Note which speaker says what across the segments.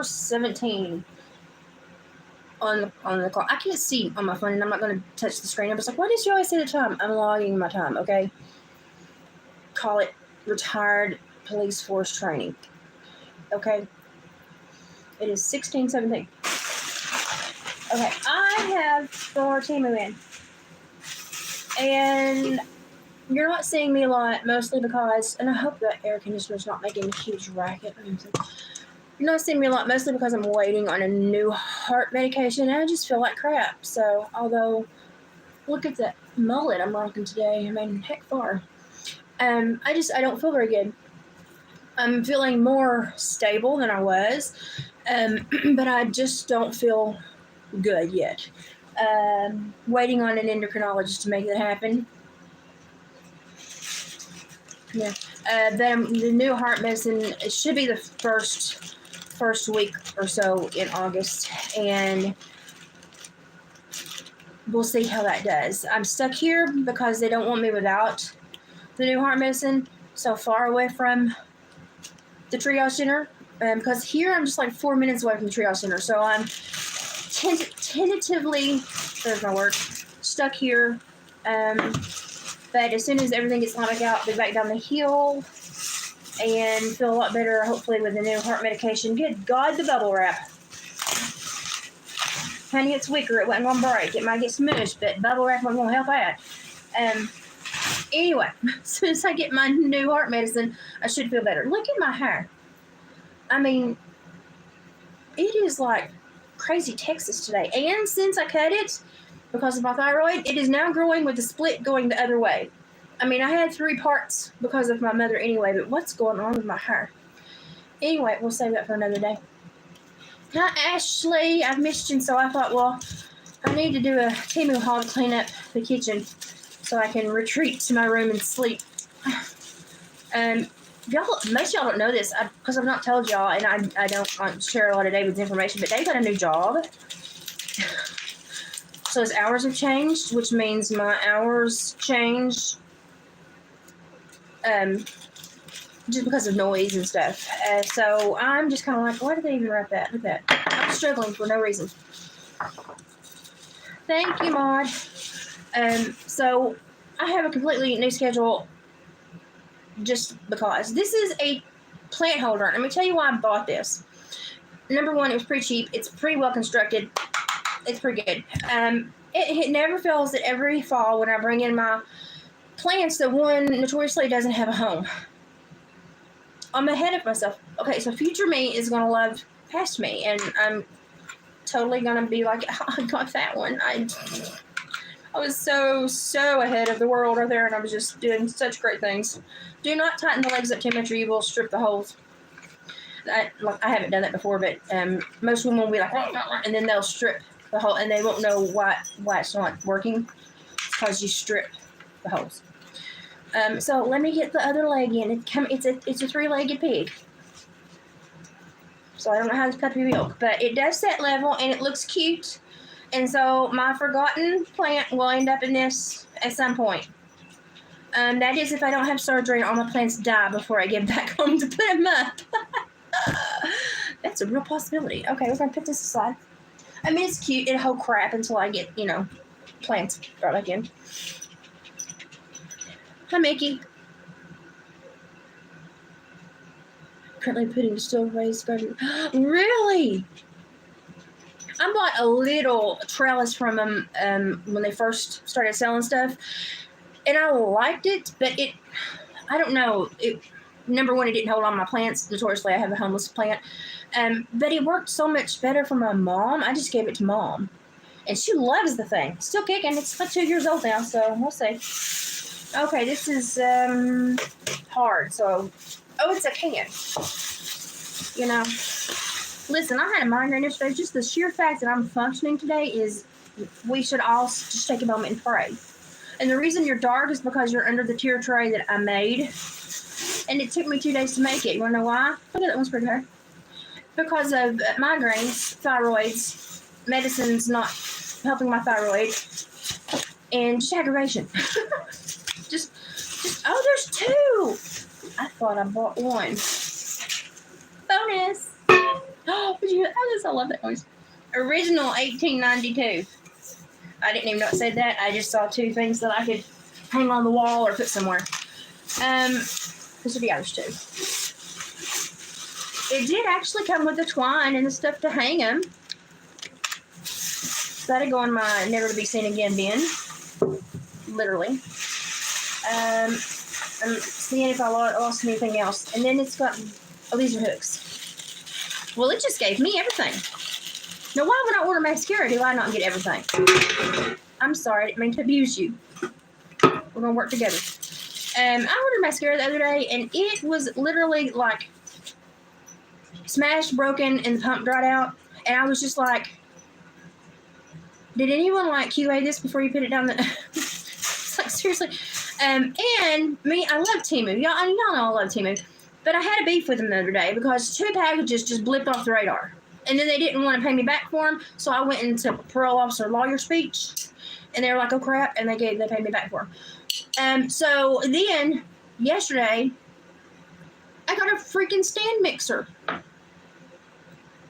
Speaker 1: 17 on the clock. I can't see on my phone, and I'm not going to touch the screen. I was like, why did you always say the time? I'm logging my time, okay? Call it retired police force training, okay? It is 16:17. Okay, I have for Timu in. And you're not seeing me a lot, mostly because, and I hope that air conditioner's not making a huge racket. You're not seeing me a lot, mostly because I'm waiting on a new heart medication, and I just feel like crap. So, although, look at that mullet I'm rocking today. I mean, heck far. I don't feel very good. I'm feeling more stable than I was, but I just don't feel good yet. Waiting on an endocrinologist to make that happen. Yeah. The new heart medicine, it should be the first week or so in August, and we'll see how that does. I'm stuck here because they don't want me without the new heart medicine, so far away from the triage center, because here I'm just like 4 minutes away from the triage center, so I'm tentatively, there's my word, stuck here, but as soon as everything gets knocked out, I'll be back down the hill and feel a lot better, hopefully, with the new heart medication. Good God, the bubble wrap. Honey, it's wicker. It wasn't going to break. It might get smushed, but bubble wrap wasn't going to help that. Anyway, as soon as I get my new heart medicine, I should feel better. Look at my hair. I mean, it is like crazy Texas today. And since I cut it, because of my thyroid, it is now growing with the split going the other way. I mean, I had 3 parts because of my mother anyway, but what's going on with my hair? Anyway, we'll save that for another day. Hi, Ashley. I've missed you, so I thought, well, I need to do a Timu haul to clean up the kitchen so I can retreat to my room and sleep. Most y'all don't know this because I've not told y'all, and I don't share a lot of David's information, but Dave got a new job. So his hours have changed, which means my hours changed just because of noise and stuff. So I'm just kind of like, why did they even write that? Look at that. I'm struggling for no reason. Thank you, Maud. So I have a completely new schedule just because. This is a plant holder. Let me tell you why I bought this. Number one, it was pretty cheap. It's pretty well constructed. It's pretty good. It never fails that every fall when I bring in my plants, the one notoriously doesn't have a home. I'm ahead of myself. Okay, so future me is going to love past me, and I'm totally going to be like, oh, I got that one. I was so ahead of the world right there, and I was just doing such great things. Do not tighten the legs up too much or you will strip the holes. I haven't done that before, but most women will be like, and then they'll strip the hole, and they won't know why it's not working. It's because you strip the holes. So let me get the other leg in. It's a 3-legged pig. So I don't know how to cut the milk, but it does set level and it looks cute. And so my forgotten plant will end up in this at some point. That is if I don't have surgery and all my plants die before I get back home to put them up. That's a real possibility. Okay, we're going to put this aside. I mean, it's cute. It'll hold crap until I get, plants brought back in. Hi, Mickey. Currently putting still raised garden. Really? I bought a little trellis from them when they first started selling stuff, and I liked it, but I don't know. Number one, it didn't hold on my plants. Notoriously, I have a homeless plant, but it worked so much better for my mom. I just gave it to Mom, and she loves the thing. Still kicking. It's about 2 years old now, so we'll see. Okay, this is hard. So, it's a can. Listen, I had a migraine yesterday. Just the sheer fact that I'm functioning today is we should all just take a moment and pray. And the reason you're dark is because you're under the tier tray that I made. And it took me 2 days to make it. You want to know why? Look at that one's pretty hard. Because of migraines, thyroids, medicine's not helping my thyroid, and just aggravation. just, there's 2. I thought I bought 1. Bonus. Oh, but you, I love that noise. Original 1892. I didn't even know it said that. I just saw two things that I could hang on the wall or put somewhere. This would be ours too. It did actually come with the twine and the stuff to hang them. So that'd go in my never to be seen again bin. Literally. I'm seeing if I lost anything else. And then it's got, oh, these are hooks. Well, it just gave me everything. Now, why would I order mascara? Do I not get everything? I'm sorry, I didn't mean to abuse you. We're gonna work together. I ordered mascara the other day, and it was literally like smashed, broken, and the pump dried out. And I was just like, did anyone like QA this before you put it down the... It's like, seriously. And me, I love Temu. Y'all know I love Temu. But I had a beef with them the other day because 2 packages just blipped off the radar. And then they didn't want to pay me back for them, so I went into parole officer lawyer speech. And they were like, oh, crap, and they paid me back for them. So then, yesterday, I got a freaking stand mixer.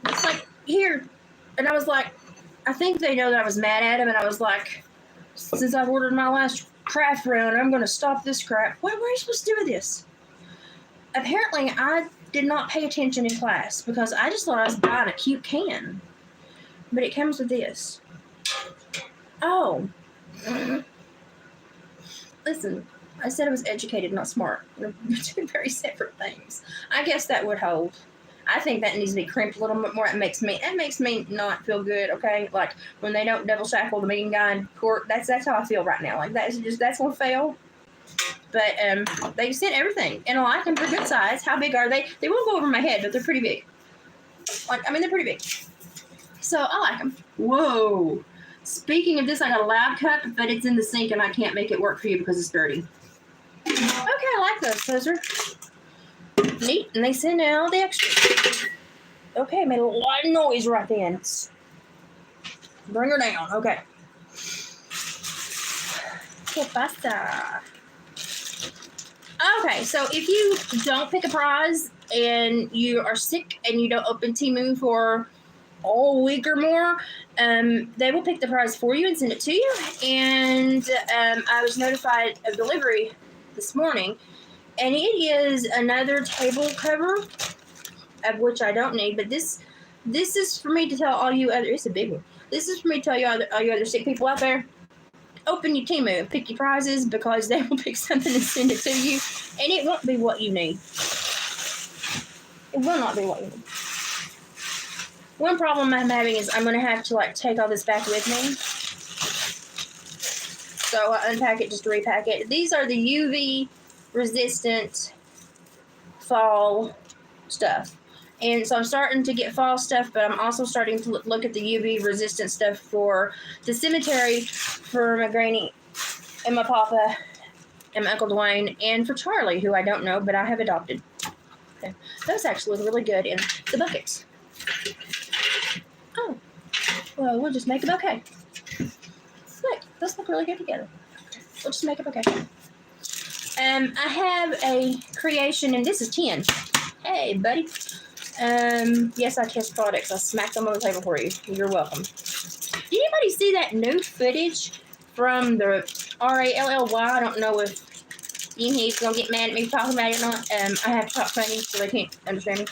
Speaker 1: It's like, here. And I was like, I think they know that I was mad at them, and I was like, since I've ordered my last craft round, I'm going to stop this crap. What were you supposed to do with this? Apparently, I did not pay attention in class because I just thought I was buying a cute can. But it comes with this. Oh. Listen, I said I was educated, not smart. They're two very separate things. I guess that would hold. I think that needs to be crimped a little bit more. That makes me not feel good, okay? Like when they don't double shackle the meeting guy in court, that's how I feel right now. Like that's gonna fail. But they sent everything, and I like them. They're good size. How big are they? They won't go over my head, but they're pretty big. They're pretty big. So I like them. Whoa. Speaking of this, I got a loud cup, but it's in the sink, and I can't make it work for you because it's dirty. Okay, I like those. Those are neat, and they send out all the extras. Okay, made a lot of noise right then. Bring her down. Okay. ¿Qué pasa? Okay, so if you don't pick a prize and you are sick and you don't open Temu for a week or more, they will pick the prize for you and send it to you. And I was notified of delivery this morning, and it is another table cover, of which I don't need. But this is for me to tell all you other. It's a big one. This is for me to tell you all you other sick people out there. Open your Temu and pick your prizes because they will pick something and send it to you, and it won't be what you need. It will not be what you need. One problem I'm having is I'm going to have to take all this back with me. So I unpack it just to repack it. These are the UV resistant fall stuff. And so I'm starting to get fall stuff, but I'm also starting to look at the UV resistant stuff for the cemetery, for my granny and my papa and my Uncle Dwayne, and for Charlie, who I don't know, but I have adopted. Okay. Those actually look really good in the buckets. Oh, well, we'll just make a bouquet. Look, those look really good together. We'll just make a bouquet. I have a creation, and this is 10. Hey, buddy. Yes, I test products. I smacked them on the table for you. You're welcome. Did anybody see that new footage from the RALLY? I don't know if he's going to get mad at me talking about it or not. I have to talk funny so they can't understand me.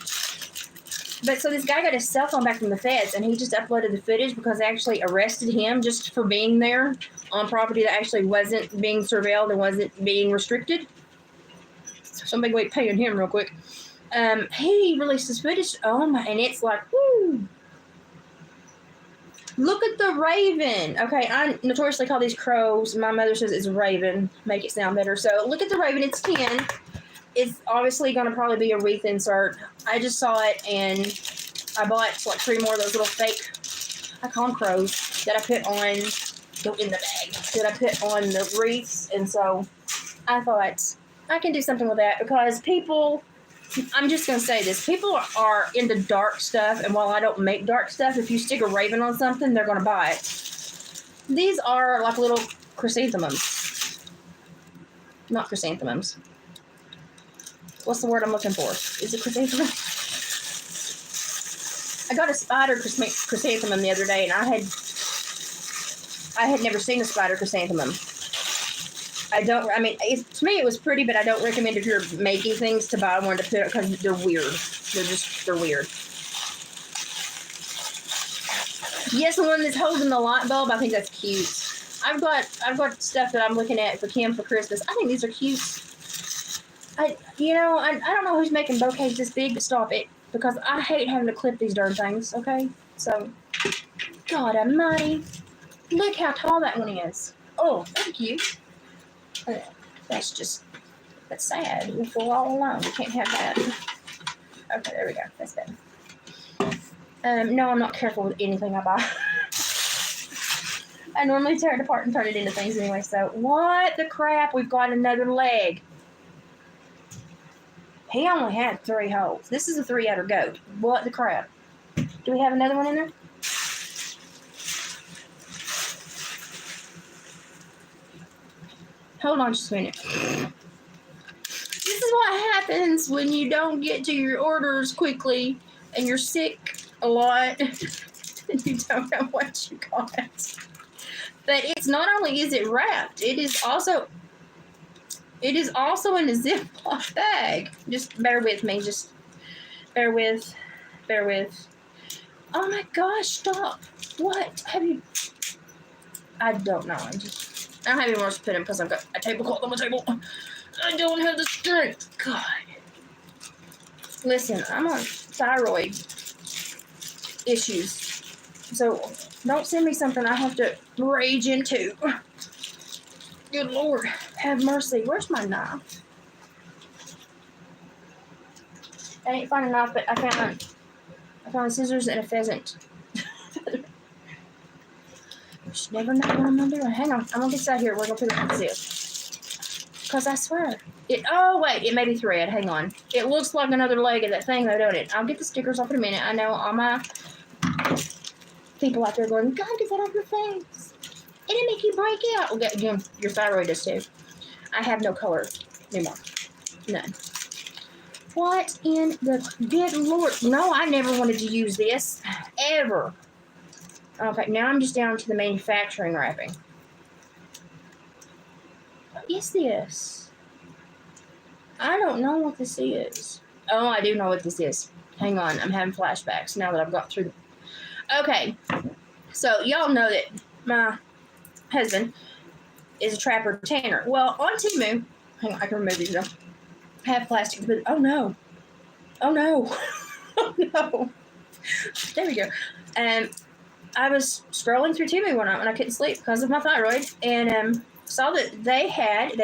Speaker 1: But so this guy got his cell phone back from the feds, and he just uploaded the footage because they actually arrested him just for being there on property that actually wasn't being surveilled and wasn't being restricted. So somebody wait paying him real quick. He released this footage. Oh my, and it's like, whoo. Look at the raven. Okay, I notoriously call these crows. My mother says it's a raven. Make it sound better. So look at the raven. It's 10. It's obviously going to probably be a wreath insert. I just saw it, and I bought 3 more of those little fake, I call them crows, that I put on, in the bag, that I put on the wreaths. And so I thought I can do something with that because people, I'm just going to say this, people are into dark stuff, and while I don't make dark stuff, if you stick a raven on something, they're going to buy it. These are like little chrysanthemums. Not chrysanthemums. What's the word I'm looking for? Is it chrysanthemum? I got a spider chrysanthemum the other day, and I had never seen a spider chrysanthemum. I mean, to me it was pretty, but I don't recommend if you're making things to buy one to put it because they're weird. They're weird. Yes, the one that's holding the light bulb, I think that's cute. I've got stuff that I'm looking at for Kim for Christmas. I think these are cute. I don't know who's making bouquets this big, but stop it. Because I hate having to clip these darn things, okay? So, God almighty. Look how tall that one is. Oh, thank you. That's sad. We feel all alone. We can't have that. Okay, there we go. That's better. No, I'm not careful with anything I buy. I normally tear it apart and turn it into things anyway, so what the crap? We've got another leg. He only had 3 holes. This is a 3-outer goat. What the crap? Do we have another one in there? Hold on just a minute. This is what happens when you don't get to your orders quickly and you're sick a lot and you don't know what you got. But it's not only is it wrapped, it is also in a Ziploc bag. Just bear with me. Just bear with. Oh my gosh, stop. What have you... I don't know. I don't have anywhere else to put them because I've got a tablecloth on my table. I don't have the strength. God. Listen, I'm on thyroid issues. So don't send me something I have to rage into. Good Lord, have mercy. Where's my knife? I didn't find a knife, but I found scissors and a pheasant. Just never know what I'm gonna do. Hang on, I'm gonna get this out here. We're gonna put it on this. Because I swear. Oh wait, it may be thread. Hang on. It looks like another leg of that thing though, don't it? I'll get the stickers off in a minute. I know all my people out there going, God, get that off your face. It'll make you break out. Well, again, your thyroid does too. I have no color anymore. None. What in the good Lord? No, I never wanted to use this. Ever. Okay, now I'm just down to the manufacturing wrapping. What is this? I don't know what this is. Oh, I do know what this is. Hang on, I'm having flashbacks now that I've got through. Okay, so y'all know that my husband is a trapper tanner. Well, on Temu, hang on, I can remove these though. I have plastic, but oh no. Oh no. Oh no. There we go. I was scrolling through Temu one night when I couldn't sleep because of my thyroid, and saw that they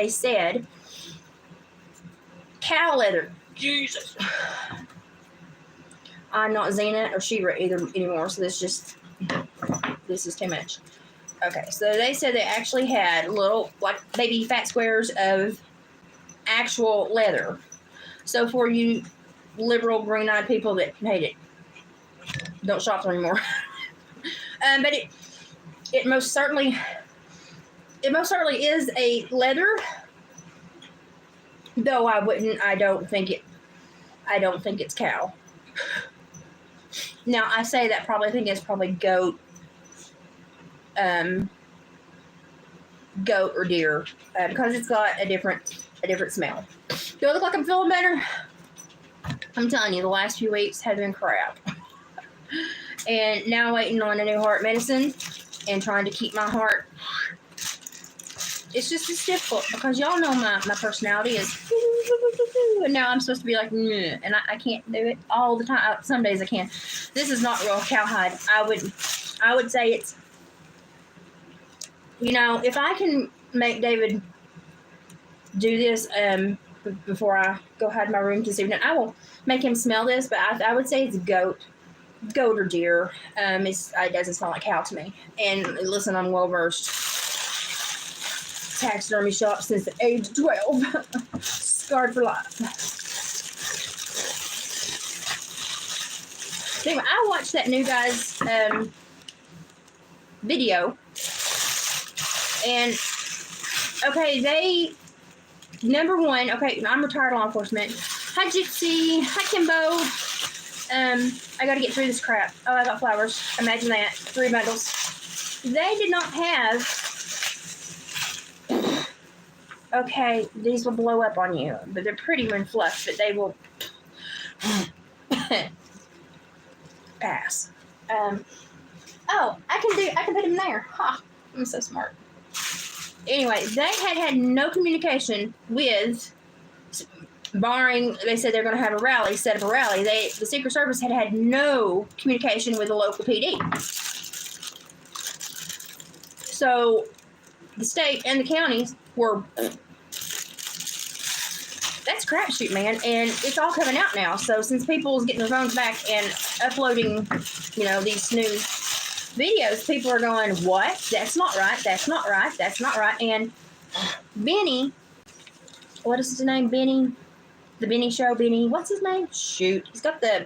Speaker 1: said cow leather. Jesus. I'm not Xena or She-Ra either anymore, so this is too much. Okay, so they said they actually had little, like, baby fat squares of actual leather. So for you liberal green-eyed people that hate it, don't shop there anymore. But it most certainly is a leather, though I don't think it's cow. Now I say that I think it's probably goat or deer, because it's got a different smell. Do I look like I'm feeling better? I'm telling you, the last few weeks have been crap. And now waiting on a new heart medicine and trying to keep my heart. It's difficult because y'all know my personality is, and now I'm supposed to be like, and I can't do it all the time. Some days I can. This is not real cowhide. I would say it's, if I can make David do this before I go hide in my room this evening, I will make him smell this, but I would say it's goat or deer. It doesn't smell like cow to me. And listen, I'm well versed. Taxidermy shop since the age of 12. Scarred for life. Anyway, I watched that new guy's video. And, okay, number one, okay, I'm retired law enforcement. Hi, Gypsy. Hi, Kimbo. I got to get through this crap. Oh, I got flowers. Imagine that. 3 bundles. They did not have... Okay, these will blow up on you, but they're pretty when fluffed, but they will pass. Oh, I can put them there. Ha! I'm so smart. Anyway, they had no communication with, barring, they said they're going to have a rally, set up a rally. The Secret Service had no communication with the local PD. So the state and the counties were, that's crapshoot, man, and it's all coming out now. So since people's getting their phones back and uploading, these new videos, people are going, what? That's not right. That's not right. That's not right. And Benny, what is his name? Benny, the Benny Show. Benny, what's his name? Shoot, he's got the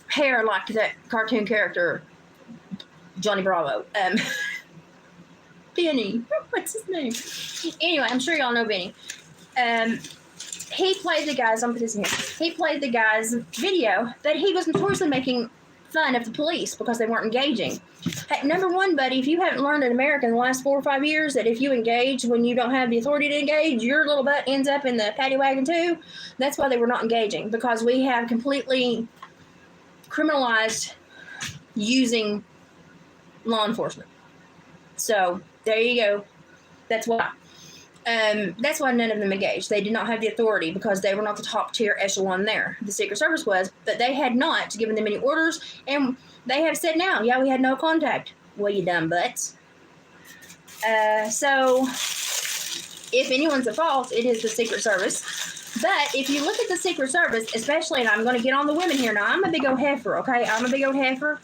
Speaker 1: hair like that cartoon character, Johnny Bravo. Benny, what's his name? Anyway, I'm sure y'all know Benny. He played the guy's, I'm putting this in here. He played the guy's video that he was notoriously making fun of the police because they weren't engaging. Hey, number one, buddy, if you haven't learned in America in the last 4 or 5 years that if you engage when you don't have the authority to engage, your little butt ends up in the paddy wagon too. That's why they were not engaging, because we have completely criminalized using law enforcement. So there you go. That's why. That's why none of them engaged. They did not have the authority because they were not the top tier echelon there. The Secret Service was, but they had not given them any orders, and they have said now, yeah, we had no contact. Well, you dumb butts. So if anyone's at fault, it is the Secret Service. But if you look at the Secret Service, especially, and I'm going to get on the women here now, I'm a big old heifer, okay? I'm a big old heifer.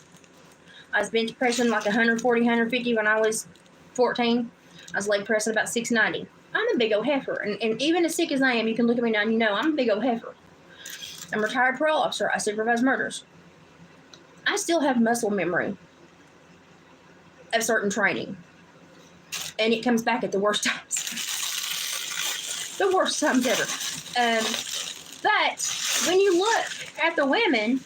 Speaker 1: I was bench pressing like 140, 150 when I was 14. I was leg pressing about 690. I'm a big old heifer. And even as sick as I am, you can look at me now and you know I'm a big old heifer. I'm a retired parole officer. I supervise murders. I still have muscle memory of certain training. And it comes back at the worst times. The worst times ever. But when you look at the women,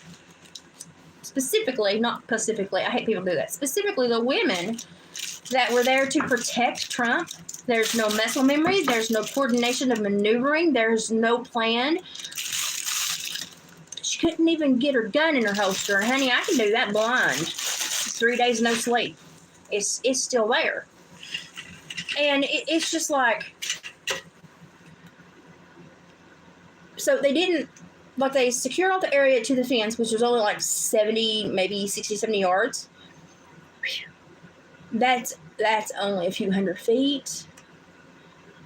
Speaker 1: specifically, not pacifically, I hate people do that, specifically the women that were there to protect Trump, there's no muscle memory, there's no coordination of maneuvering, there's no plan. She couldn't even get her gun in her holster. And honey, I can do that blind. 3 days no sleep. It's still there. And it's just like, so they didn't, like they secured off the area to the fence, which was only like 70, maybe 60, 70 yards. That's only a few hundred feet.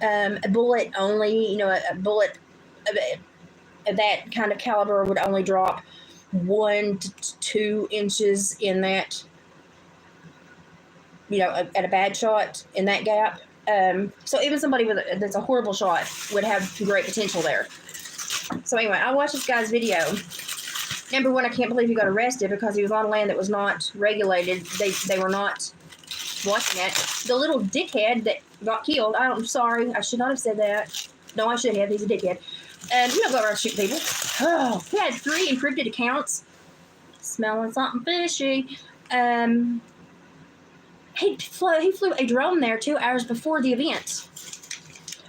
Speaker 1: A bullet only, a bullet of that kind of caliber would only drop 1 to 2 inches in that, at a bad shot in that gap. So even somebody that's a horrible shot would have great potential there. So anyway, I watched this guy's video. Number one, I can't believe he got arrested because he was on land that was not regulated. They were not watching it. The little dickhead that got killed, I'm sorry, I should not have said that. No, I should have. He's a dickhead. You don't go around shooting people. Oh, he had 3 encrypted accounts. Smelling something fishy. He flew a drone there 2 hours before the event.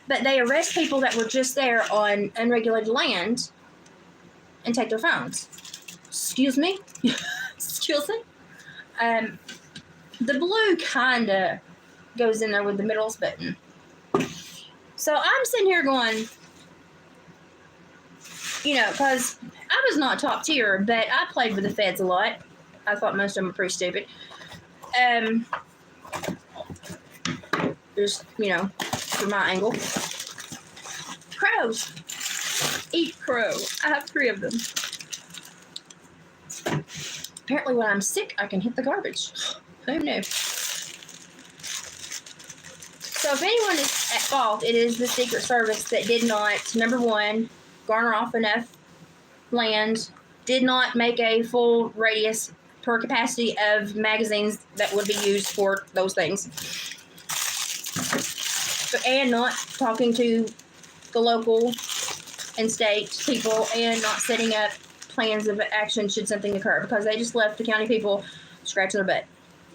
Speaker 1: But they arrest people that were just there on unregulated land and take their phones. Excuse me? Excuse me? The blue kind of goes in there with the middles button. So I'm sitting here going, because I was not top tier, but I played with the feds a lot. I thought most of them were pretty stupid. Just, from my angle. Crows. Eat crow. I have 3 of them. Apparently when I'm sick, I can hit the garbage. Who knew? So if anyone is at fault, it is the Secret Service that did not, number one, garner off enough land, did not make a full radius per capacity of magazines that would be used for those things. And not talking to the local and state people and not setting up plans of action should something occur, because they just left the county people scratching their butt.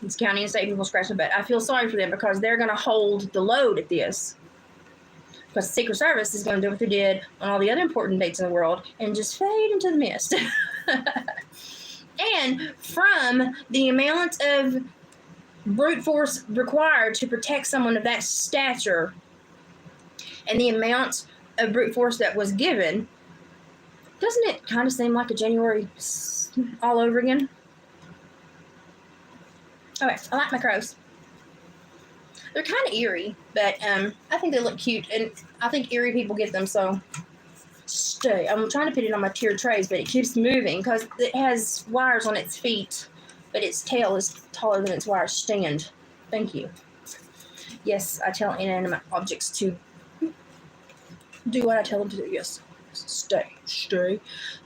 Speaker 1: It's county and state people scratching their butt. I feel sorry for them because they're going to hold the load at this. Because the Secret Service is going to do what they did on all the other important dates in the world and just fade into the mist. And from the amount of brute force required to protect someone of that stature and the amount of brute force that was given, doesn't it kind of seem like a January all over again? Okay, I like my crows. They're kind of eerie, but I think they look cute, and I think eerie people get them, so stay. I'm trying to put it on my tiered trays, but it keeps moving because it has wires on its feet, but its tail is taller than its wire stand. Thank you. Yes, I tell inanimate objects to do what I tell them to do. Yes. Stay.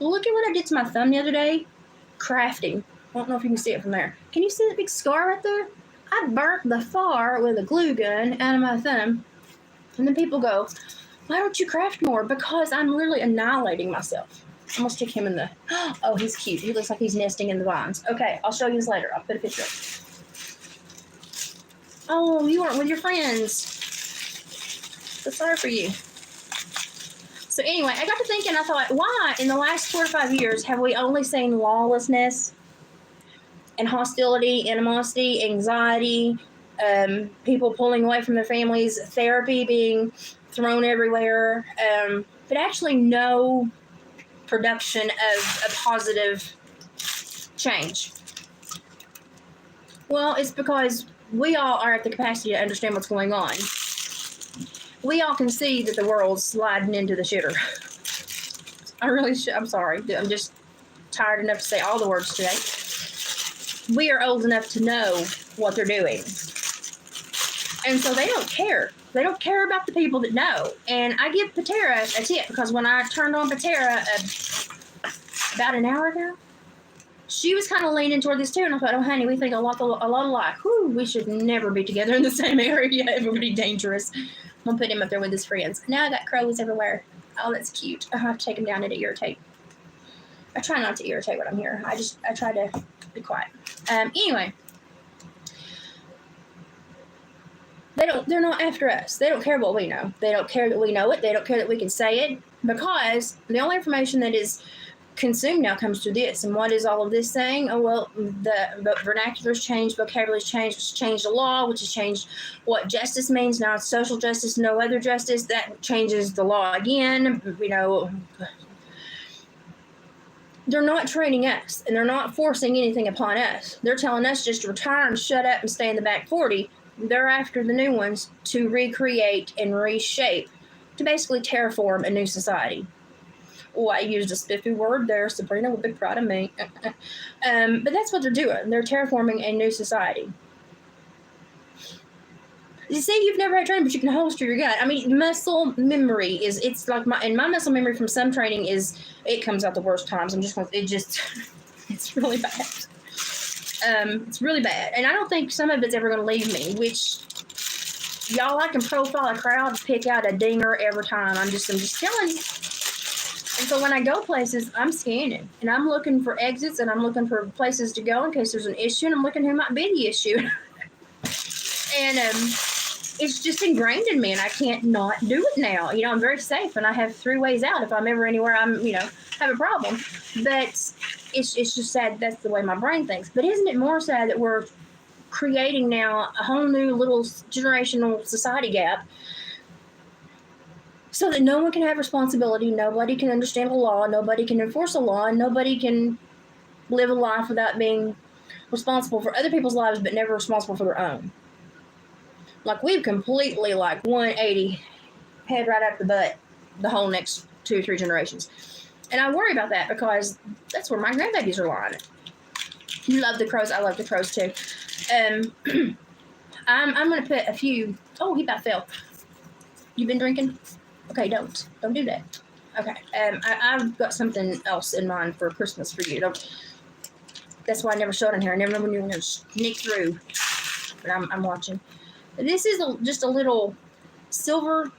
Speaker 1: Look at what I did to my thumb the other day. Crafting. I don't know if you can see it from there. Can you see that big scar right there? I burnt the far with a glue gun out of my thumb. And then people go, why don't you craft more? Because I'm literally annihilating myself. I'm going to stick him in the... Oh, he's cute. He looks like he's nesting in the vines. Okay, I'll show you this later. I'll put a picture up. Oh, you weren't with your friends. So sorry for you. So anyway, I got to thinking, I thought, why in the last 4 to 5 years have we only seen lawlessness and hostility, animosity, anxiety, people pulling away from their families, therapy being thrown everywhere, but actually no production of a positive change? Well, it's because we all are at the capacity to understand what's going on. We all can see that the world's sliding into the shitter. I'm sorry. I'm just tired enough to say all the words today. We are old enough to know what they're doing. And so they don't care. They don't care about the people that know. And I give Patera a tip, because when I turned on Patera about an hour ago, she was kind of leaning toward this too. And I thought, oh, honey, we think a lot alike. Whew, we should never be together in the same area. It would be dangerous. I'm going to put him up there with his friends. Now I got crows everywhere. Oh, that's cute. I have to take him down to irritate. I try not to irritate when I'm here. I try to be quiet. Anyway. They're not after us. They don't care what we know. They don't care that we know it. They don't care that we can say it, because the only information that is consumed now comes through this. And what is all of this saying? Oh, well, the vernacular's changed, vocabulary's changed, it's changed the law, which has changed what justice means. Now it's social justice, no other justice. That changes the law again. You know, they're not training us, and they're not forcing anything upon us. They're telling us just to retire and shut up and stay in the back 40. They're after the new ones to recreate and reshape, to basically terraform a new society. Oh, I used a spiffy word there. Sabrina will be proud of me. But that's what they're doing. They're terraforming a new society. You see, you've never had training, but you can holster your gun. I mean, muscle memory it's like my muscle memory from some training it comes out the worst times. It's really bad. It's really bad. And I don't think some of it's ever going to leave me, which y'all, I can profile a crowd and pick out a dinger every time. I'm just telling you. And so when I go places, I'm scanning, and I'm looking for exits, and I'm looking for places to go in case there's an issue, and I'm looking who might be the issue. And it's just ingrained in me, and I can't not do it now. You know, I'm very safe, and I have 3 ways out if I'm ever anywhere have a problem. But it's just sad that's the way my brain thinks. But isn't it more sad that we're creating now a whole new little generational society gap, so that no one can have responsibility, nobody can understand the law, nobody can enforce the law, and nobody can live a life without being responsible for other people's lives, but never responsible for their own. Like, we've completely, 180, head right out the butt, the whole next 2 or 3 generations. And I worry about that, because that's where my grandbabies are lying. You love the crows. I love the crows, too. I'm going to put a few... Oh, he about fell. You been drinking? Okay, don't do that. Okay, I've got something else in mind for Christmas for you. That's why I never showed in here. I never know when you were going to sneak through. But I'm watching. This is just a little silver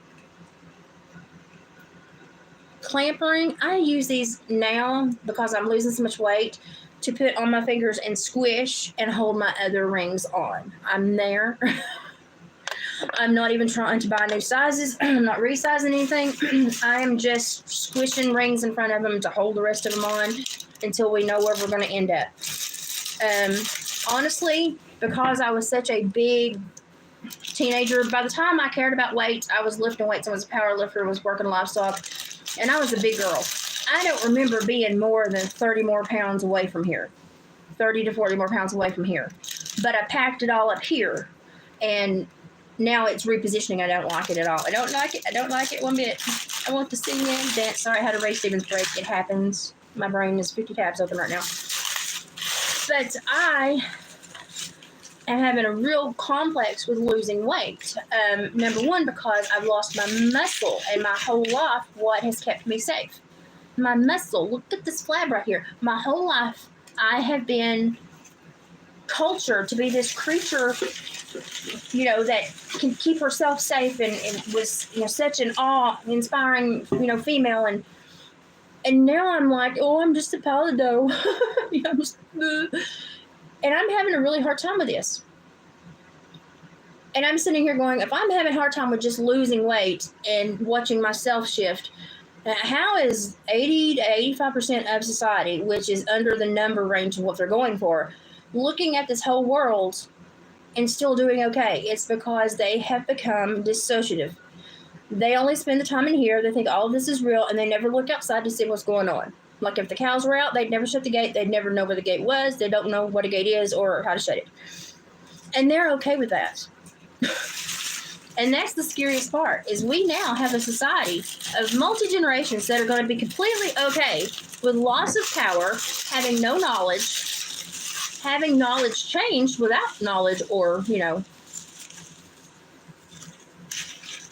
Speaker 1: clamp ring, I use these now because I'm losing so much weight to put on my fingers and squish and hold my other rings on. I'm there. I'm not even trying to buy new sizes. I'm not resizing anything. I am just squishing rings in front of them to hold the rest of them on until we know where we're going to end up. Honestly, because I was such a big teenager, by the time I cared about weights, I was lifting weights. I was a power lifter, was working livestock, and I was a big girl. I don't remember being more than 30 more pounds away from here. 30 to 40 more pounds away from here. But I packed it all up here, and now it's repositioning. I don't like it at all. I don't like it. I don't like it one bit. I want to sing and dance. Sorry, I had a Ray Stevens break. It happens. My brain is 50 tabs open right now. But I am having a real complex with losing weight. Number one, because I've lost my muscle, and my whole life, what has kept me safe? My muscle. Look at this flab right here. My whole life, I have been cultured to be this creature, that can keep herself safe and was, such an awe-inspiring, female. And now I'm like, I'm just a palido. And I'm having a really hard time with this. And I'm sitting here going, if I'm having a hard time with just losing weight and watching myself shift, how is 80 to 85% of society, which is under the number range of what they're going for, looking at this whole world and still doing okay? It's because they have become dissociative. They only spend the time in here. They think all of this is real, and they never look outside to see what's going on. Like if the cows were out, they'd never shut the gate. They'd never know where the gate was. They don't know what a gate is or how to shut it. And they're okay with that. And that's the scariest part, is we now have a society of multi-generations that are going to be completely okay with loss of power, having no knowledge, having knowledge changed without knowledge or,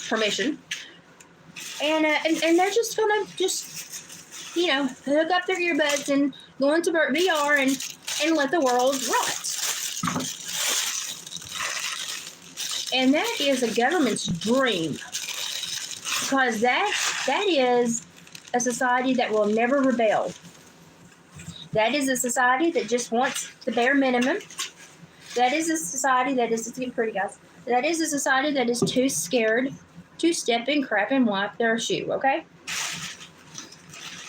Speaker 1: permission. And they're just going to hook up their earbuds and go into VR and let the world rot. And that is a government's dream, because that is a society that will never rebel. That is a society that just wants the bare minimum. That is a society that is, it's getting pretty, guys. That is a society that is too scared to step in crap and wipe their shoe, okay?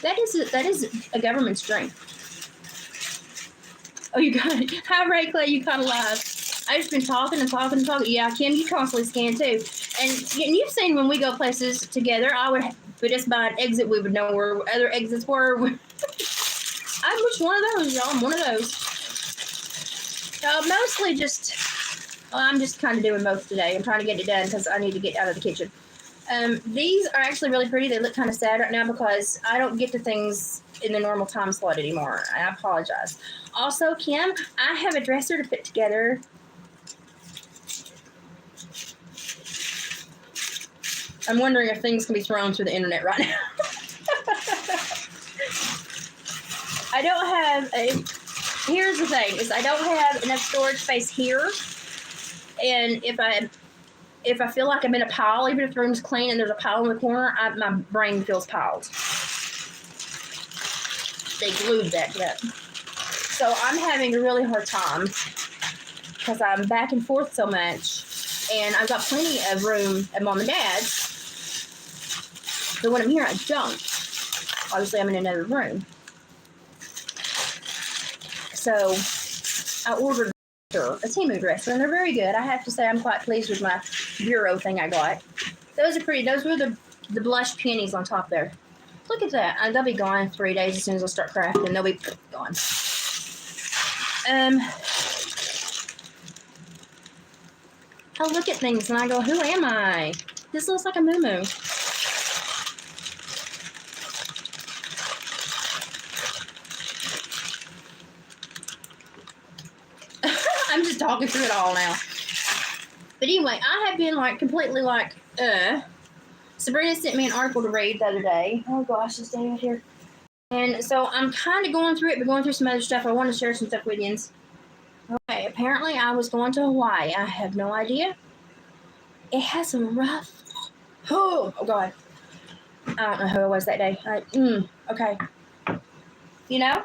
Speaker 1: That is a government's dream. Oh, you got it. Hi, Ray Clay, you caught alive. I've just been talking and talking and talking. Yeah, Kim, you constantly scan too. And you've seen when we go places together, I would put us by an exit. We would know where other exits were. I'm which one of those, y'all. I'm one of those. Mostly just, I'm just kind of doing both today. I'm trying to get it done because I need to get out of the kitchen. These are actually really pretty. They look kind of sad right now because I don't get to things in the normal time slot anymore. I apologize. Also, Kim, I have a dresser to put together. I'm wondering if things can be thrown through the internet right now. I don't have here's the thing, is I don't have enough storage space here. And if I feel like I'm in a pile, even if the room's clean and there's a pile in the corner, my brain feels piled. They glued that up. So I'm having a really hard time because I'm back and forth so much. And I've got plenty of room at Mom and Dad's. But when I'm here, I don't. Obviously, I'm in another room. So I ordered a Temu dresser, and they're very good. I have to say I'm quite pleased with my bureau thing I got. Those are pretty. Those were the blush pennies on top there. Look at that. They'll be gone in 3 days as soon as I start crafting. They'll be gone. I look at things and I go, who am I? This looks like a moo-moo. I'm just talking through it all now. But anyway, I have been completely Sabrina sent me an article to read the other day. Oh gosh, it's down here. And so I'm kind of going through it, but going through some other stuff. I want to share some stuff with you. Okay, apparently I was going to Hawaii. I have no idea. It has some rough. Oh God. I don't know who I was that day. Okay. You know,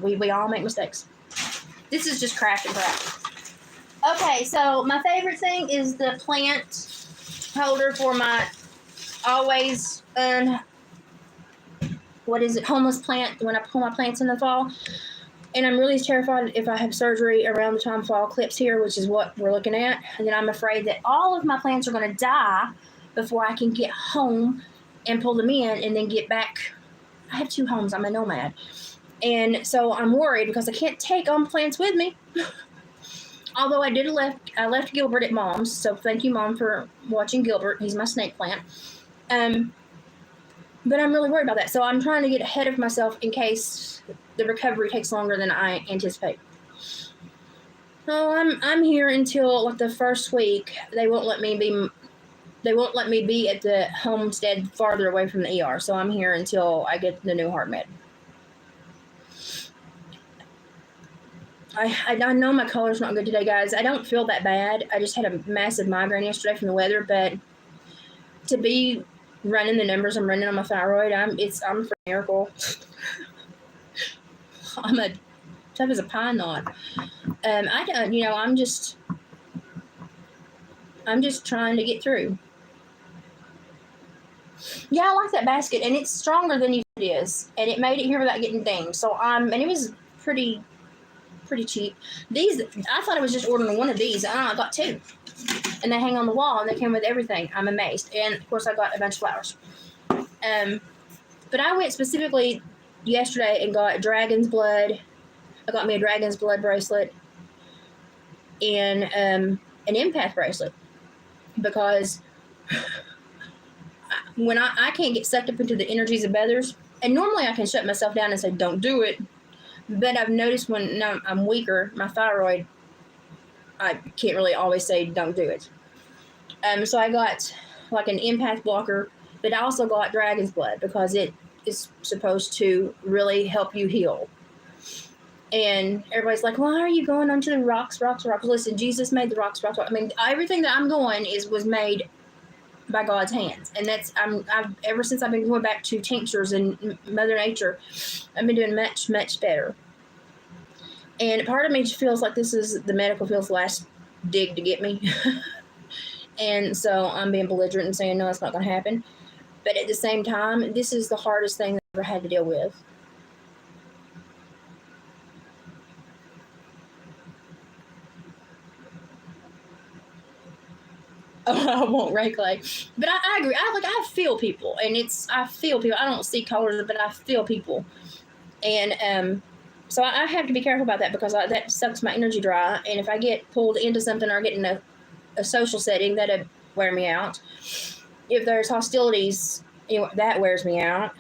Speaker 1: we all make mistakes. This is just craft and crap. Okay, so my favorite thing is the plant holder for my always homeless plant when I pull my plants in the fall. And I'm really terrified if I have surgery around the time fall eclipse here, which is what we're looking at. And then I'm afraid that all of my plants are going to die before I can get home and pull them in and then get back. I have 2 homes. I'm a nomad. And so I'm worried because I can't take all my plants with me. Although I left Gilbert at Mom's. So thank you, Mom, for watching Gilbert. He's my snake plant. But I'm really worried about that. So I'm trying to get ahead of myself in case the recovery takes longer than I anticipate. So I'm here until like the first week. They won't let me be at the homestead farther away from the ER. So I'm here until I get the new heart med. I know my color's not good today, guys. I don't feel that bad. I just had a massive migraine yesterday from the weather, but to be running the numbers I'm running on my thyroid, I'm a miracle. I'm tough as a pine knot. I'm just trying to get through. Yeah, I like that basket, and it's stronger than you think it is, and it made it here without getting dinged. So and it was pretty cheap. These, I thought I was just ordering one of these. I got 2. And they hang on the wall, and they came with everything. I'm amazed. And, of course, I got a bunch of flowers. But I went specifically yesterday and got dragon's blood. I got me a dragon's blood bracelet and an empath bracelet. Because when I can't get sucked up into the energies of others, and normally I can shut myself down and say, don't do it. But I've noticed when I'm weaker, my thyroid, I can't really always say don't do it. So I got like an empath blocker, but I also got dragon's blood because it is supposed to really help you heal. And everybody's like, why are you going onto the rocks? Listen, Jesus made the rocks. I mean, everything that I'm going was made by God's hands. And I've ever since I've been going back to tinctures and Mother Nature, I've been doing much, much better. And part of me feels like this is the medical field's last dig to get me. And so I'm being belligerent and saying, no, it's not going to happen. But at the same time, this is the hardest thing I've ever had to deal with. I won't rake like, but I agree. I feel people, and I feel people. I don't see colors, but I feel people, and so I have to be careful about that because that sucks my energy dry. And if I get pulled into something or get in a social setting, that'd wear me out. If there's hostilities, that wears me out.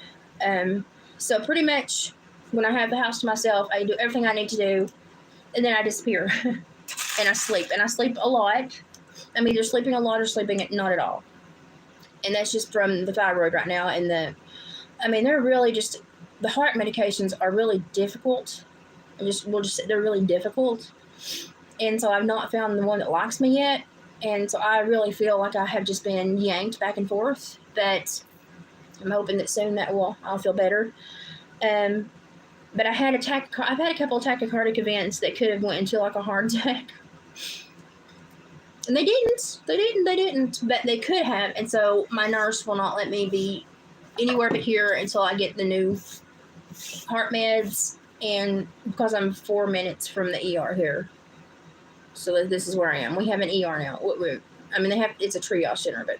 Speaker 1: So pretty much when I have the house to myself, I do everything I need to do, and then I disappear, and I sleep a lot. I'm either sleeping a lot or sleeping not at all. And that's just from the thyroid right now. And they're really just, the heart medications are really difficult. They're really difficult. And so I've not found the one that likes me yet. And so I really feel like I have just been yanked back and forth. But I'm hoping that soon I'll feel better. But I've had a couple of tachycardic events that could have went into like a heart attack. And they didn't, but they could have. And so my nurse will not let me be anywhere but here until I get the new heart meds. And because I'm 4 minutes from the ER here. So this is where I am. We have an ER now. It's a triage center, but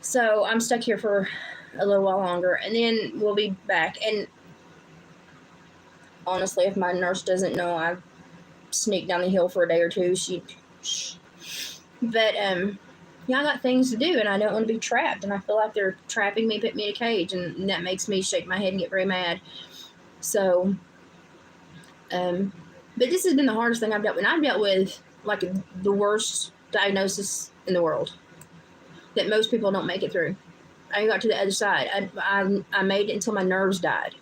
Speaker 1: so I'm stuck here for a little while longer, and then we'll be back. And honestly, if my nurse doesn't know I sneaked down the hill for a day or two, But I got things to do, and I don't want to be trapped. And I feel like they're trapping me, put me in a cage, and that makes me shake my head and get very mad. So, but this has been the hardest thing I've dealt with. I've dealt with like the worst diagnosis in the world that most people don't make it through. I got to the other side. I made it until my nerves died.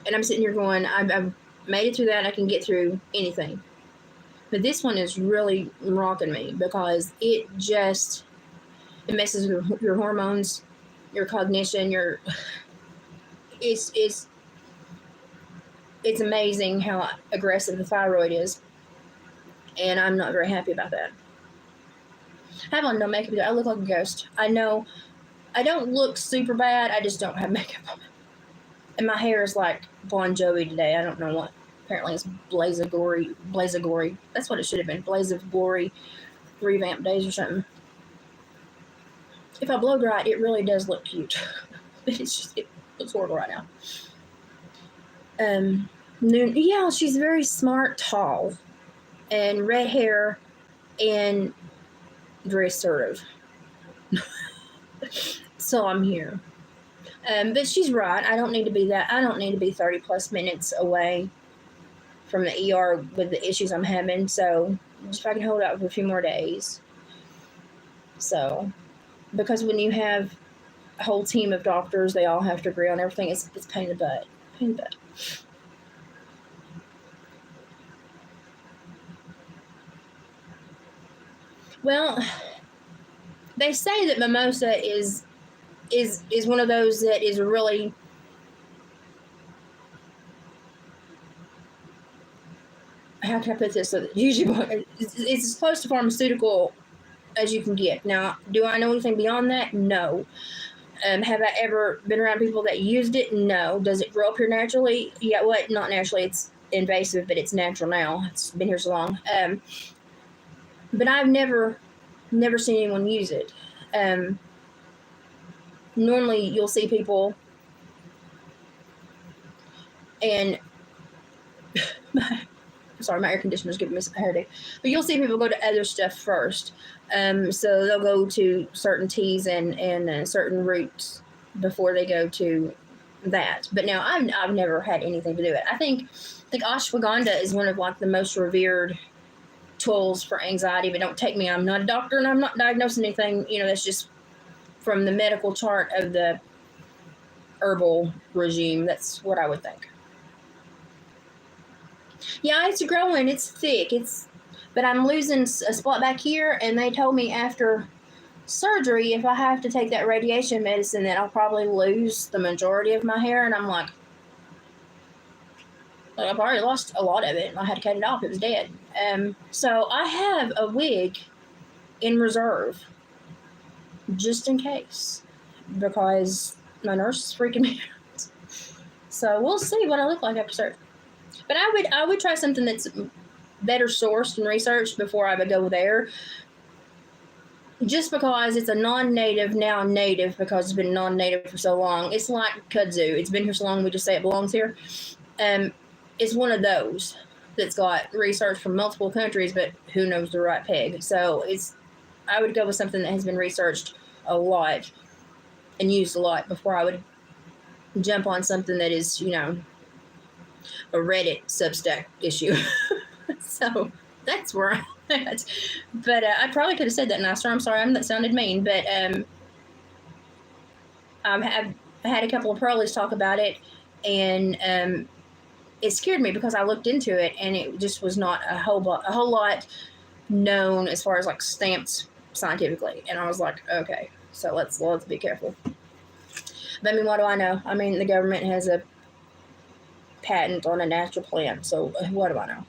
Speaker 1: And I'm sitting here going, I've made it through that. I can get through anything. But this one is really rocking me because it messes with your hormones, your cognition, it's amazing how aggressive the thyroid is, and I'm not very happy about that. I have on no makeup. I look like a ghost. I know I don't look super bad. I just don't have makeup on. And my hair is like Bon Jovi today. I don't know what. Apparently it's Blaze of Glory. That's what it should have been. Blaze of Glory revamp days or something. If I blow dry it, it really does look cute. But it looks horrible right now. Yeah, she's very smart, tall, and red hair, and very assertive. So I'm here. But she's right. I don't need to be 30 plus minutes away from the ER with the issues I'm having. So if I can hold out for a few more days. So, because when you have a whole team of doctors, they all have to agree on everything. It's pain in the butt. Pain in the butt. Well, they say that mimosa is one of those that is really how can I put this? So usually it's as close to pharmaceutical as you can get. Now, do I know anything beyond that? No. Have I ever been around people that used it? No. Does it grow up here naturally? Yeah, what? Not naturally. It's invasive, but it's natural now. It's been here so long. But I've never seen anyone use it. Normally, you'll see people, and sorry, my air conditioner's giving me some headache. But you'll see people go to other stuff first. So they'll go to certain teas and certain roots before they go to that. But now I've never had anything to do with it. I think ashwagandha is one of like the most revered tools for anxiety. But don't take me. I'm not a doctor and I'm not diagnosing anything. That's just from the medical chart of the herbal regime. That's what I would think. Yeah, it's growing. It's thick. But I'm losing a spot back here, and they told me after surgery, if I have to take that radiation medicine, that I'll probably lose the majority of my hair. And I'm like I've already lost a lot of it. I had to cut it off. It was dead. So I have a wig in reserve, just in case, because my nurse is freaking me out. So we'll see what I look like after surgery. But I would try something that's better sourced and researched before I would go there. Just because it's a non-native, now native, because it's been non-native for so long. It's like kudzu. It's been here so long, we just say it belongs here. It's one of those that's got research from multiple countries, but who knows the right peg. So I would go with something that has been researched a lot and used a lot before I would jump on something that is, a Reddit Substack issue. So that's where I'm at. But I probably could have said that nicer. I'm sorry, that sounded mean. But I've had a couple of pearlies talk about it, and it scared me because I looked into it, and it just was not a whole lot known as far as like stamped scientifically. And I was like, okay, so let's be careful. But I mean, what do I know? I mean, the government has a patent on a natural plant, so what do I know?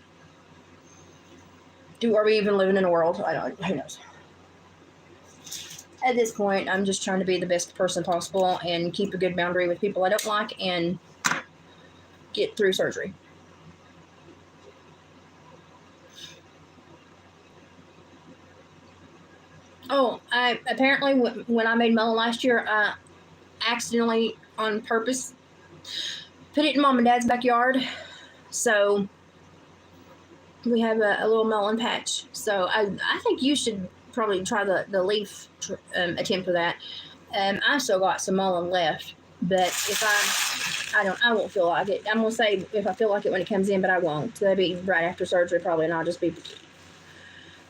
Speaker 1: Are we even living in a world? I don't. Who knows? At this point, I'm just trying to be the best person possible and keep a good boundary with people I don't like and get through surgery. Oh, apparently when I made melon last year, I accidentally, on purpose, put it in Mom and Dad's backyard. So we have a little melon patch. So I think you should probably try the leaf attempt for that. I still got some melon left, but if I won't feel like it. I'm gonna say if I feel like it when it comes in, but I won't. So that'd be right after surgery probably, and I'll just be.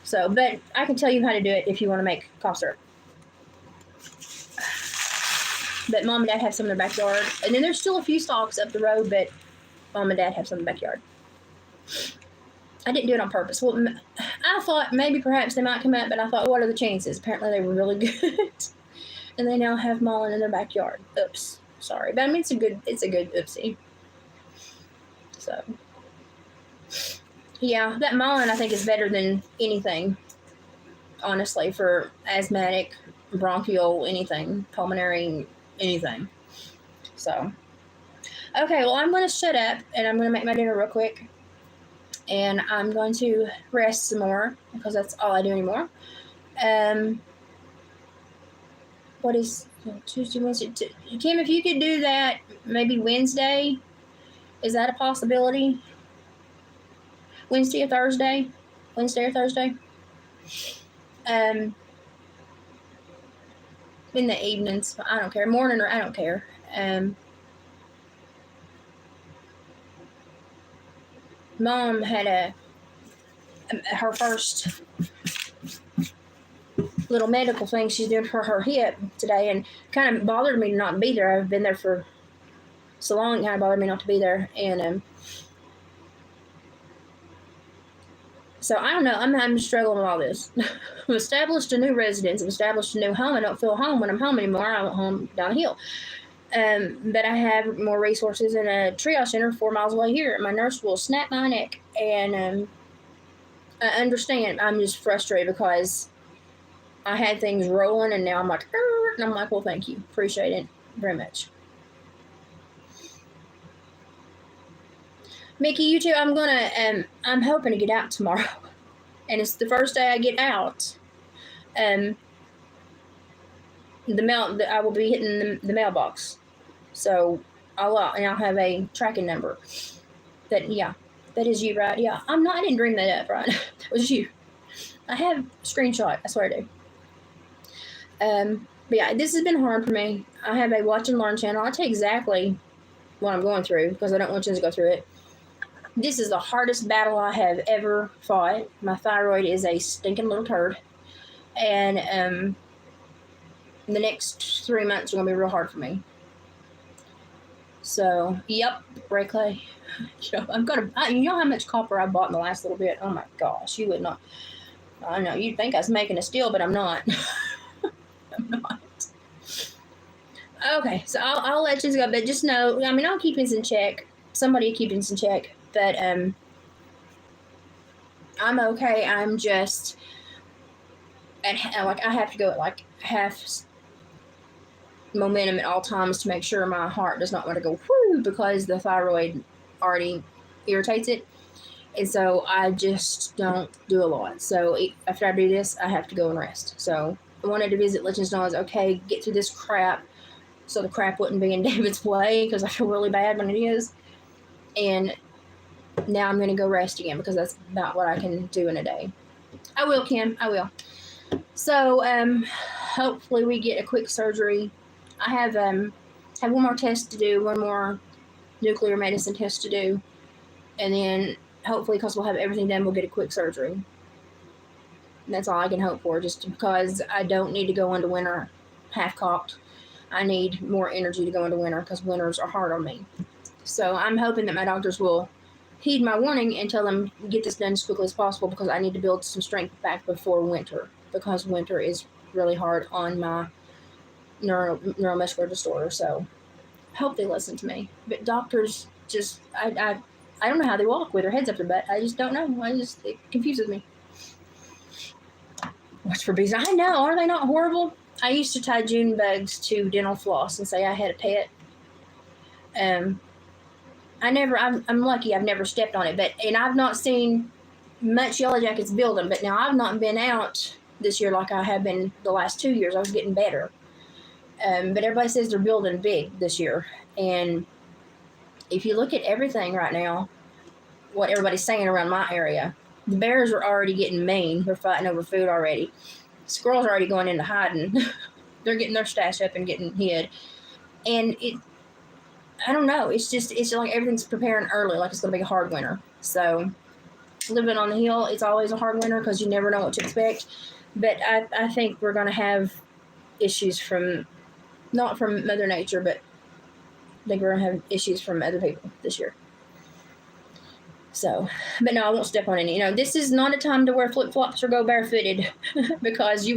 Speaker 1: So, but I can tell you how to do it if you want to make cough syrup. But Mom and Dad have some in their backyard. And then there's still a few stalks up the road, but Mom and Dad have some in the backyard. I didn't do it on purpose. Well, I thought maybe perhaps they might come up, but I thought, what are the chances? Apparently they were really good. And they now have mullein in their backyard. Oops. Sorry. But I mean, it's a good oopsie. So, yeah, that mullein I think is better than anything, honestly, for asthmatic, bronchial, anything, pulmonary, anything. So, okay, well, I'm going to shut up and I'm going to make my dinner real quick. And I'm going to rest some more because that's all I do anymore. What is Tuesday, Wednesday? Kim, if you could do that maybe Wednesday, is that a possibility? Wednesday or Thursday? In the evenings, I don't care. Morning or I don't care. Mom had her first little medical thing she's doing for her hip today, and kind of bothered me to not be there. I've been there for so long, it kind of bothered me not to be there, and so I don't know. I'm struggling with all this. I've established a new residence. I've established a new home. I don't feel home when I'm home anymore. I'm home down the hill. But I have more resources in a triage center 4 miles away here. My nurse will snap my neck, and I understand. I'm just frustrated because I had things rolling, and now I'm like, and I'm like, well, thank you, appreciate it very much. Mickey, you too. I'm hoping to get out tomorrow, and it's the first day I get out. I will be hitting the mailbox, so I'll have a tracking number. That is you, right? Yeah, I didn't dream that up, right? That was you. I have a screenshot. I swear I do. But yeah, this has been hard for me. I have a watch and learn channel. I tell you exactly what I'm going through because I don't want you to go through it. This is the hardest battle I have ever fought. My thyroid is a stinking little turd, and the next 3 months are going to be real hard for me. So, yep, Ray Clay. You know how much copper I bought in the last little bit? Oh my gosh, you would not. I know, you'd think I was making a steal, but I'm not. I'm not. Okay, so I'll let you go, but just know, I'll keep this in check. Somebody keep this in check, but I'm okay. I'm just I have to go at like half momentum at all times to make sure my heart does not want to go whoo because the thyroid already irritates it, and so I just don't do a lot. So after I do this, I have to go and rest. So I wanted to visit, let you know, okay, get through this crap so the crap wouldn't be in David's way because I feel really bad when it is. And now I'm going to go rest again because that's about what I can do in a day. I will, Kim. I will. So hopefully we get a quick surgery. I have one more test to do, one more nuclear medicine test to do, and then hopefully, because we'll have everything done, we'll get a quick surgery. And that's all I can hope for, just because I don't need to go into winter half-cocked. I need more energy to go into winter because winters are hard on me. So I'm hoping that my doctors will heed my warning and tell them get this done as quickly as possible because I need to build some strength back before winter, because winter is really hard on my neuromuscular disorder. So hope they listen to me. But doctors just, I don't know how they walk with their heads up their butt. I just don't know. It confuses me. Watch for bees. I know, are they not horrible? I used to tie June bugs to dental floss and say I had a pet. I'm lucky I've never stepped on it, and I've not seen much yellow jackets building, but now I've not been out this year like I have been the last 2 years. I was getting better. But everybody says they're building big this year. And if you look at everything right now, what everybody's saying around my area, the bears are already getting mean. They're fighting over food already. Squirrels are already going into hiding. They're getting their stash up and getting hid. And I don't know. It's just like everything's preparing early, like it's going to be a hard winter. So living on the hill, it's always a hard winter because you never know what to expect. But I think we're going to have issues not from Mother Nature, but I think we're going to have issues from other people this year. So, but no, I won't step on any. You know, this is not a time to wear flip-flops or go barefooted because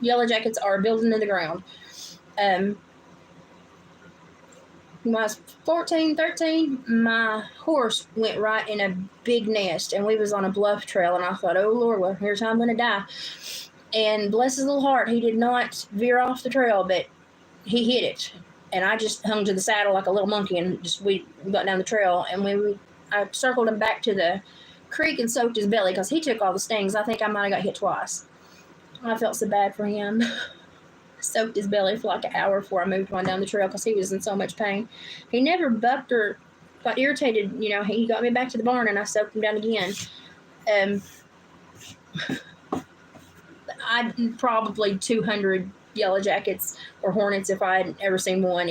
Speaker 1: yellow jackets are building in the ground. When I was 14, 13, my horse went right in a big nest, and we was on a bluff trail, and I thought, oh, Lord, well, here's how I'm going to die. And bless his little heart, he did not veer off the trail, but he hit it. And I just hung to the saddle like a little monkey, and we got down the trail, and I circled him back to the creek and soaked his belly because he took all the stings. I think I might have got hit twice. I felt so bad for him. Soaked his belly for like an hour before I moved on down the trail because he was in so much pain. He never bucked or got irritated. You know, he got me back to the barn, and I soaked him down again. I'd probably 200 yellow jackets or hornets if I had ever seen one.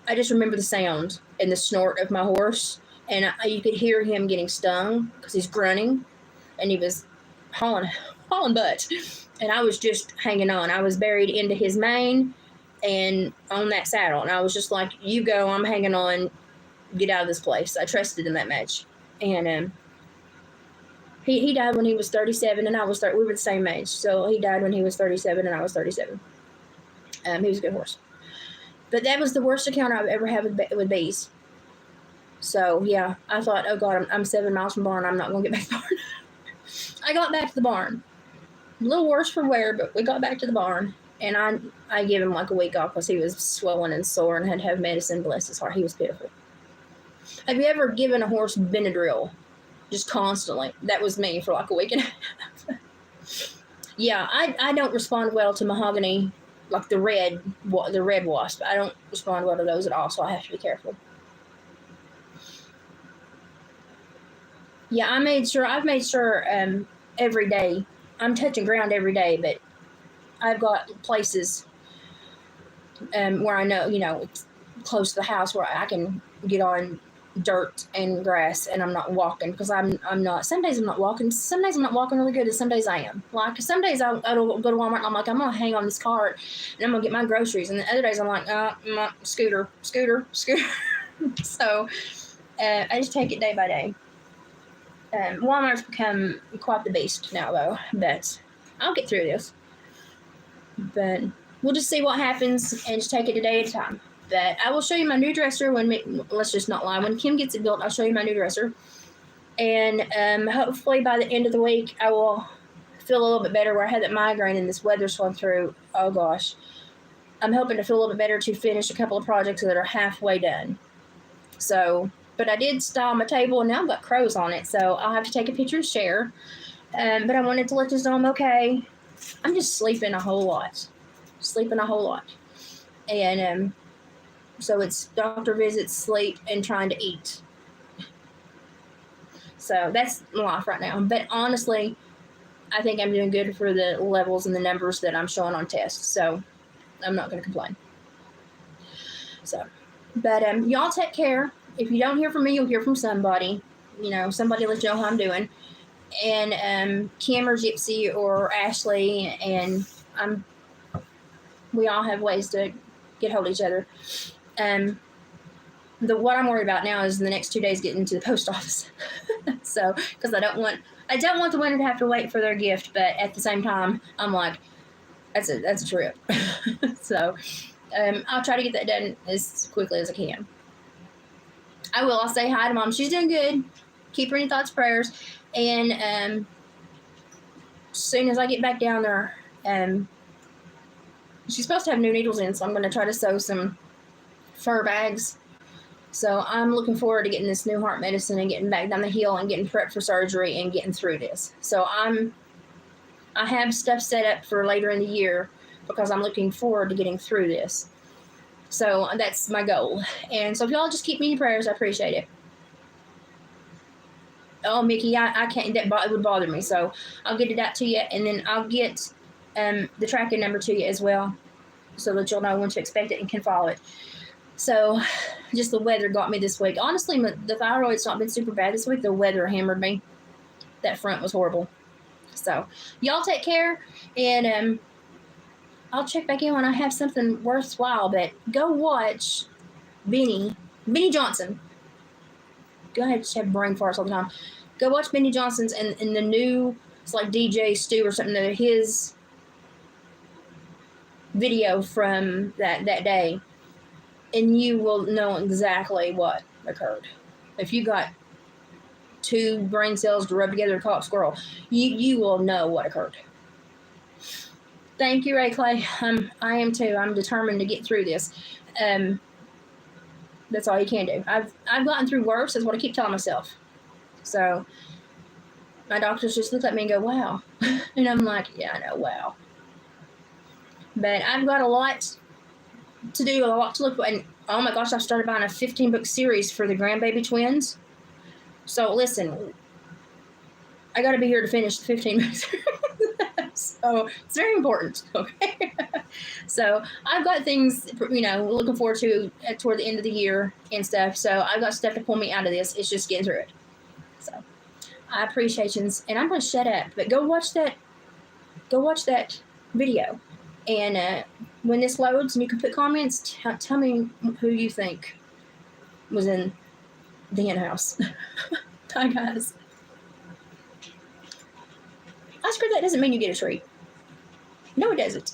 Speaker 1: I just remember the sound and the snort of my horse, and you could hear him getting stung because he's grunting, and he was hauling butt, and I was just hanging on. I was buried into his mane and on that saddle, and I was just like, you go, I'm hanging on, get out of this place. I trusted him that much. And he died when he was 37, and we were the same age, so he died when he was 37 and I was 37. He was a good horse. But that was the worst encounter I've ever had with bees. So, yeah, I thought, oh, God, I'm 7 miles from the barn. I'm not going to get back to the barn. I got back to the barn. A little worse for wear, but we got back to the barn. And I gave him like a week off because he was swollen and sore and had to have medicine. Bless his heart. He was pitiful. Have you ever given a horse Benadryl? Just constantly? That was me for like a week and a half. Yeah, I don't respond well to mahogany, like the red wasp. I don't respond well to those at all, so I have to be careful. Yeah, I've made sure every day. I'm touching ground every day, but I've got places where I know, it's close to the house where I can get on dirt and grass, and I'm not walking because I'm not. Some days I'm not walking. Some days I'm not walking really good, and some days I am. Like some days I'll go to Walmart and I'm like, I'm gonna hang on this cart and I'm gonna get my groceries, and the other days I'm like, scooter. So I just take it day by day. Walmart's become quite the beast now, though, but I'll get through this. But we'll just see what happens and just take it a day at a time. But I will show you my new dresser let's just not lie. When Kim gets it built, I'll show you my new dresser. And hopefully by the end of the week, I will feel a little bit better where I had that migraine and this weather swung through. Oh, gosh. I'm hoping to feel a little bit better to finish a couple of projects that are halfway done. So, but I did style my table, and now I've got crows on it, so I'll have to take a picture and share. But I wanted to let you know I'm okay. I'm just sleeping a whole lot. And so it's doctor visits, sleep, and trying to eat. So that's life right now. But honestly, I think I'm doing good for the levels and the numbers that I'm showing on tests. So I'm not going to complain. So, but y'all take care. If you don't hear from me, you'll hear from somebody. Somebody let you know how I'm doing. And Kim or Gypsy or Ashley, and we all have ways to get hold of each other. What I'm worried about now is the next 2 days getting to the post office. So, because I don't want the winner to have to wait for their gift, but at the same time, I'm like, that's a trip. So, I'll try to get that done as quickly as I can. I'll say hi to Mom. She's doing good. Keep her in your thoughts, prayers. And as soon as I get back down there, she's supposed to have new needles in, so I'm going to try to sew some fur bags. So I'm looking forward to getting this new heart medicine and getting back down the hill and getting prepped for surgery and getting through this. So I have stuff set up for later in the year because I'm looking forward to getting through this. So that's my goal. And so if y'all just keep me in your prayers, I appreciate it. Oh, Mickey, I can't. That would bother me. So I'll get it out to you, and then I'll get the tracking number to you as well, so that you'll know when to expect it and can follow it. So just the weather got me this week. Honestly, the thyroid's not been super bad this week. The weather hammered me. That front was horrible. So y'all take care, and I'll check back in when I have something worthwhile. But go watch Benny Johnson. I just have brain farts all the time. Go watch Benny Johnson's and the new, it's like DJ Stu or something, his video from that day, and you will know exactly what occurred. If you got two brain cells to rub together to call it squirrel, you will know what occurred. Thank you, Ray Clay. I am too. I'm determined to get through this. That's all you can do. I've gotten through worse, is what I keep telling myself. So my doctors just look at me and go, wow. And I'm like, yeah, I know, wow. But I've got a lot to do, a lot to look for. And oh my gosh, I've started buying a 15-book series for the grandbaby twins. So listen, I got to be here to finish the 15 books. So it's very important. Okay. So I've got things, looking forward to toward the end of the year and stuff. So I've got stuff to pull me out of this. It's just getting through it. So I appreciate you. And I'm going to shut up, but go watch that video. And when this loads and you can put comments, tell me who you think was in the hen house. Bye, guys. Oscar, that doesn't mean you get a treat. No, it doesn't.